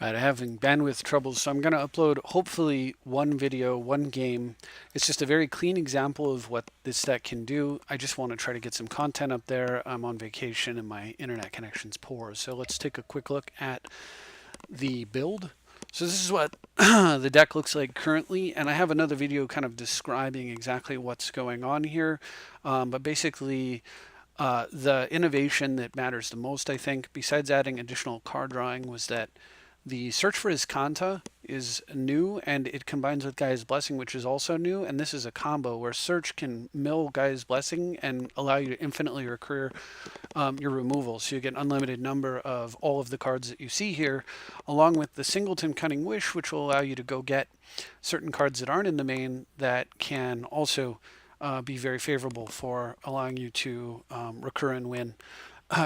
Right, I'm having bandwidth troubles, so I'm going to upload hopefully one video, one game. It's just a very clean example of what this deck can do. I just want to try to get some content up there. I'm on vacation and my internet connection's poor. So let's take a quick look at the build. So this is what the deck looks like currently, and I have another video kind of describing exactly what's going on here. But basically, the innovation that matters the most, I think, besides adding additional card drawing, was that the Search for Iskanta is new, and it combines with Gaia's Blessing, which is also new. And this is a combo where Search can mill Gaia's Blessing and allow you to infinitely recur your removal. So you get an unlimited number of all of the cards that you see here, along with the Singleton Cunning Wish, which will allow you to go get certain cards that aren't in the main that can also be very favorable for allowing you to recur and win.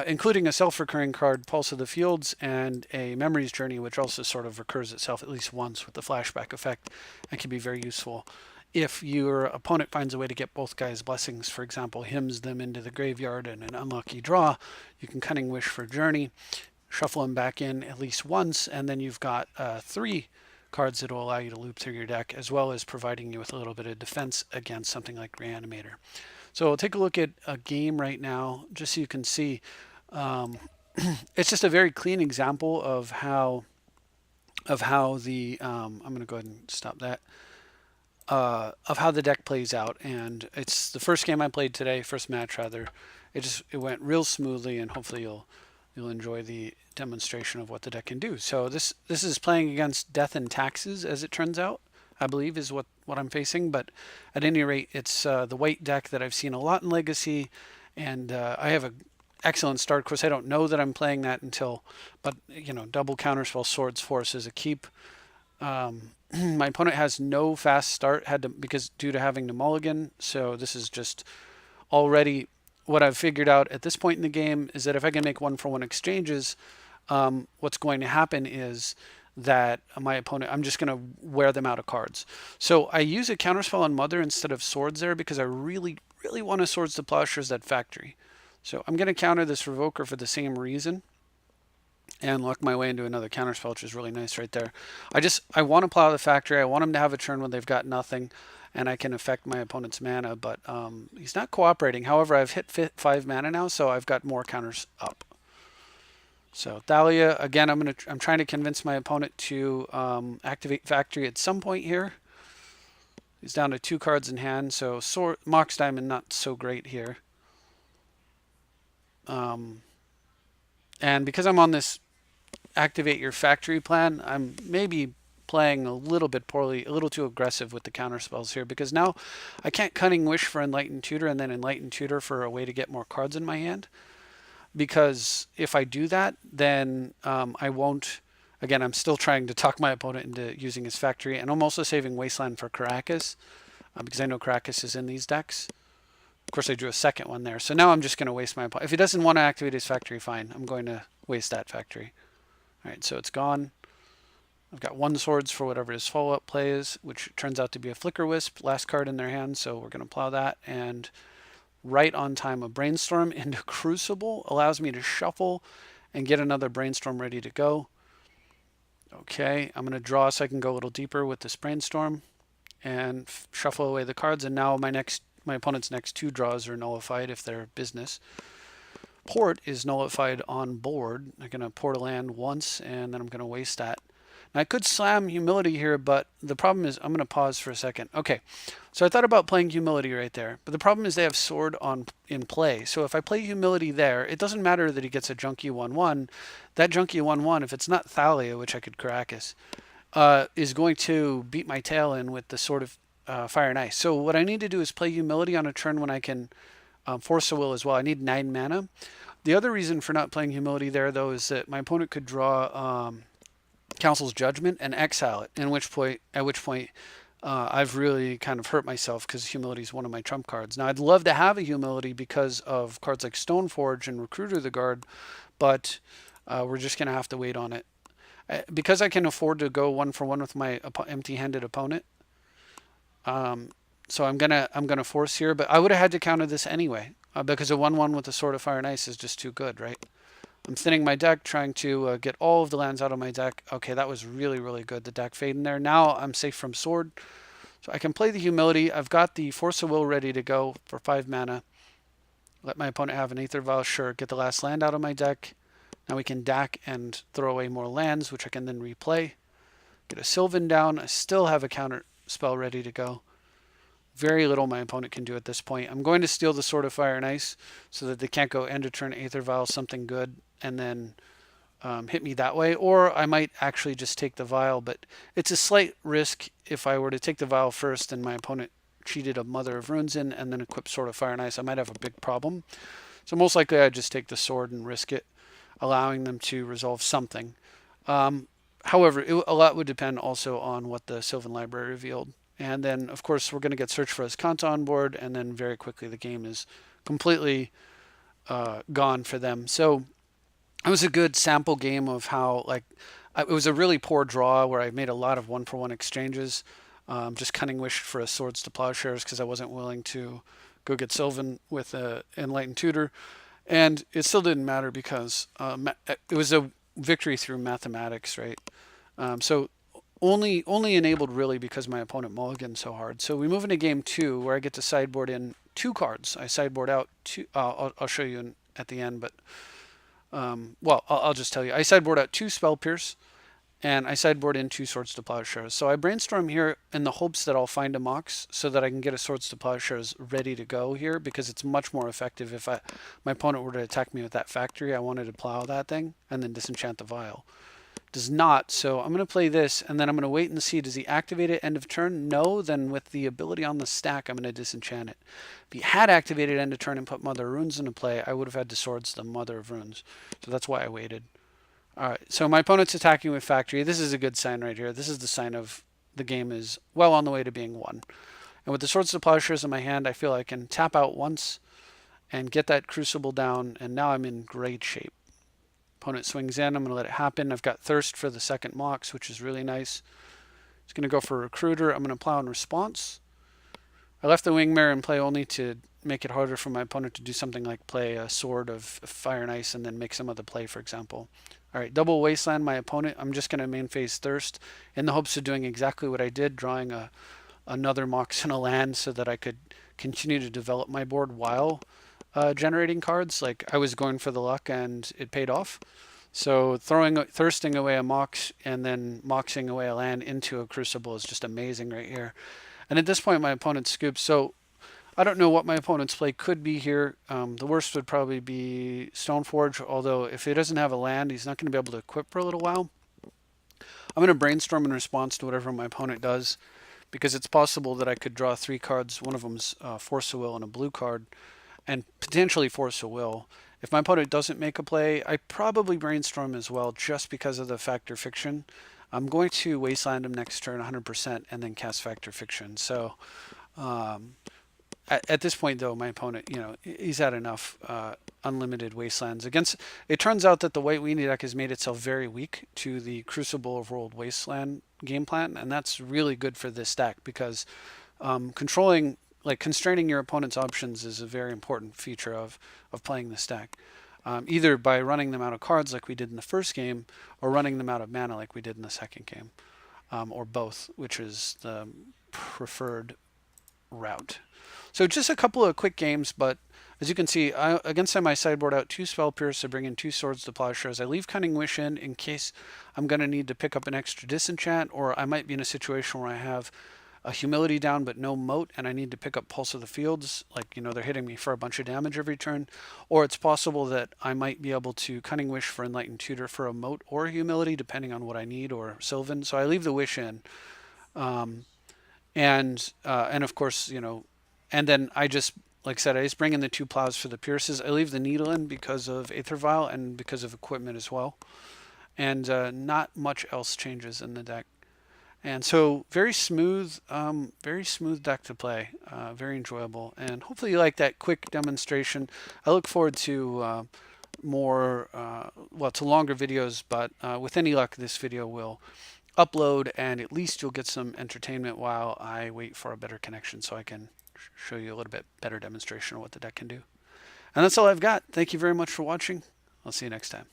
Including a self-recurring card, Pulse of the Fields, and a Memories Journey, which also sort of recurs itself at least once with the flashback effect, and can be very useful. If your opponent finds a way to get both Gaia's Blessings, for example, hymns them into the graveyard and an unlucky draw, you can Cunning Wish for Journey, shuffle them back in at least once, and then you've got 3 cards that will allow you to loop through your deck, as well as providing you with a little bit of defense against something like Reanimator. So we'll take a look at a game right now, just so you can see. Um, it's just a very clean example of how the I'm going to go ahead and stop that. Of how the deck plays out, and it's the first game I played today, first match rather. It went real smoothly, and hopefully you'll enjoy the demonstration of what the deck can do. So this is playing against Death and Taxes, as it turns out. I believe is what I'm facing, but at any rate, it's the white deck that I've seen a lot in Legacy, and I have an excellent start. Of course, I don't know that I'm playing that until, but double counterspell, Swords Force is a keep. My opponent has no fast start, because due to having to mulligan. So this is just already what I've figured out at this point in the game is that if I can make 1-for-1 exchanges, what's going to happen is that my opponent, I'm just going to wear them out of cards. So I use a counterspell on Mother instead of Swords there because I really, really want to Swords to Plowshares that factory. So I'm going to counter this Revoker for the same reason and luck my way into another counterspell, which is really nice right there. I want to plow the factory. I want him to have a turn when they've got nothing, and I can affect my opponent's mana, but he's not cooperating. However, I've hit 5 mana now, so I've got more counters up. So Thalia, again, I'm trying to convince my opponent to activate Factory at some point here. He's down to 2 cards in hand, so Mox Diamond not so great here. And because I'm on this activate your factory plan, I'm maybe playing a little bit poorly, a little too aggressive with the counter spells here, because now I can't Cunning Wish for Enlightened Tutor and then Enlightened Tutor for a way to get more cards in my hand. Because if I do that, then I won't. Again, I'm still trying to talk my opponent into using his factory, and I'm also saving Wasteland for Karakas, because I know Karakas is in these decks. Of course, I drew a second one there, so now I'm just going to waste my opponent. If he doesn't want to activate his factory, fine. I'm going to waste that factory. All right, so it's gone. I've got 1 Swords for whatever his follow-up play is, which turns out to be a Flicker Wisp, last card in their hand, so we're going to plow that. And right on time, a Brainstorm into Crucible allows me to shuffle and get another Brainstorm ready to go. Okay, I'm going to draw so I can go a little deeper with this Brainstorm and shuffle away the cards. And now my opponent's next 2 draws are nullified if they're business. Port is nullified on board. I'm going to port a land once, and then I'm going to waste that. Now, I could slam Humility here, but the problem is I'm going to pause for a second. Okay, so I thought about playing Humility right there, but the problem is they have Sword in play. So if I play Humility there, it doesn't matter that he gets a Junkie 1-1. That Junkie 1-1, if it's not Thalia, which I could Karakas, is going to beat my tail in with the Sword of Fire and Ice. So what I need to do is play Humility on a turn when I can Force of Will as well. I need 9 mana. The other reason for not playing Humility there, though, is that my opponent could draw Council's Judgment and exile it. At which point, I've really kind of hurt myself because Humility is one of my trump cards. Now, I'd love to have a Humility because of cards like Stoneforge and Recruiter the Guard, but we're just going to have to wait on it. Because I can afford to go 1-for-1 with my empty-handed opponent. So I'm gonna force here, but I would have had to counter this anyway because a 1-1 with the Sword of Fire and Ice is just too good, right? I'm thinning my deck, trying to get all of the lands out of my deck. Okay, that was really, really good, the deck fade in there. Now I'm safe from sword. So I can play the Humility. I've got the Force of Will ready to go for 5 mana. Let my opponent have an Aether Vial, sure. Get the last land out of my deck. Now we can DAC and throw away more lands, which I can then replay. Get a Sylvan down. I still have a counter spell ready to go. Very little my opponent can do at this point. I'm going to steal the Sword of Fire and Ice so that they can't go end of turn Aether Vial something good and then hit me that way. Or I might actually just take the Vial, but it's a slight risk if I were to take the Vial first and my opponent cheated a Mother of Runes in and then equip Sword of Fire and Ice. I might have a big problem. So most likely I'd just take the sword and risk it, allowing them to resolve something. However, a lot would depend also on what the Sylvan Library revealed. And then, of course, we're going to get Search for Azcanta on board, and then very quickly the game is completely gone for them. So it was a good sample game of how, like, it was a really poor draw where I made a lot of one-for-one exchanges. Just Cunning Wish for a Swords to Plowshares because I wasn't willing to go get Sylvan with an Enlightened Tutor. And it still didn't matter because it was a victory through mathematics, right? So only enabled really because my opponent mulliganed so hard. So we move into game 2 where I get to sideboard in 2 cards. I sideboard out 2. I'll show you at the end, but well, I'll just tell you. I sideboard out 2 Spell Pierce, and I sideboard in 2 Swords to Plowshares. So I brainstorm here in the hopes that I'll find a Mox so that I can get a Swords to Plowshares ready to go here, because it's much more effective if my opponent were to attack me with that factory. I wanted to plow that thing and then disenchant the Vial. Does not, so I'm going to play this, and then I'm going to wait and see, does he activate it end of turn? No, then with the ability on the stack, I'm going to disenchant it. If he had activated end of turn and put Mother of Runes into play, I would have had to Swords the Mother of Runes. So that's why I waited. All right, so my opponent's attacking with Factory. This is a good sign right here. This is the sign of the game is well on the way to being won. And with the Swords to Plowshares in my hand, I feel I can tap out once and get that Crucible down, and now I'm in great shape. Opponent swings in. I'm going to let it happen. I've got Thirst for the second Mox, which is really nice. He's going to go for Recruiter. I'm going to plow in response. I left the Wingmare in play only to make it harder for my opponent to do something like play a Sword of Fire and Ice and then make some other play, for example. All right, double Wasteland my opponent. I'm just going to main phase Thirst in the hopes of doing exactly what I did, drawing another Mox and a land so that I could continue to develop my board while generating cards. Like, I was going for the luck and it paid off. So thirsting away a Mox and then Moxing away a land into a Crucible is just amazing right here. And at this point my opponent scoops. So I don't know what my opponent's play could be here. The worst would probably be Stoneforge, although if he doesn't have a land, he's not going to be able to equip for a little while. I'm going to brainstorm in response to whatever my opponent does, because it's possible that I could draw 3 cards. One of them's Force of Will and a blue card, and potentially Force of Will. If my opponent doesn't make a play, I probably brainstorm as well, just because of the Factor Fiction. I'm going to Wasteland him next turn 100% and then cast Factor Fiction. So at this point, though, my opponent, he's had enough unlimited Wastelands. It turns out that the White Weenie deck has made itself very weak to the Crucible of World Wasteland game plan, and that's really good for this deck because constraining your opponent's options is a very important feature of playing this deck. Either by running them out of cards like we did in the first game, or running them out of mana like we did in the second game, or both, which is the preferred route. So just a couple of quick games, but as you can see, against him I sideboard out 2 Spell Pierce to bring in 2 Swords to Plowshares. I leave Cunning Wish in case I'm going to need to pick up an extra disenchant, or I might be in a situation where I have a Humility down but no moat and I need to pick up Pulse of the Fields, like, they're hitting me for a bunch of damage every turn. Or it's possible that I might be able to Cunning Wish for Enlightened Tutor for a moat or a Humility, depending on what I need, or Sylvan. So I leave the Wish in. And of course, and then I just, like I said, I just bring in the 2 plows for the Pierces. I leave the Needle in because of Aether Vial and because of equipment as well. And not much else changes in the deck. And so very smooth deck to play, very enjoyable. And hopefully you like that quick demonstration. I look forward to longer videos, but with any luck, this video will upload, and at least you'll get some entertainment while I wait for a better connection so I can show you a little bit better demonstration of what the deck can do. And that's all I've got. Thank you very much for watching. I'll see you next time.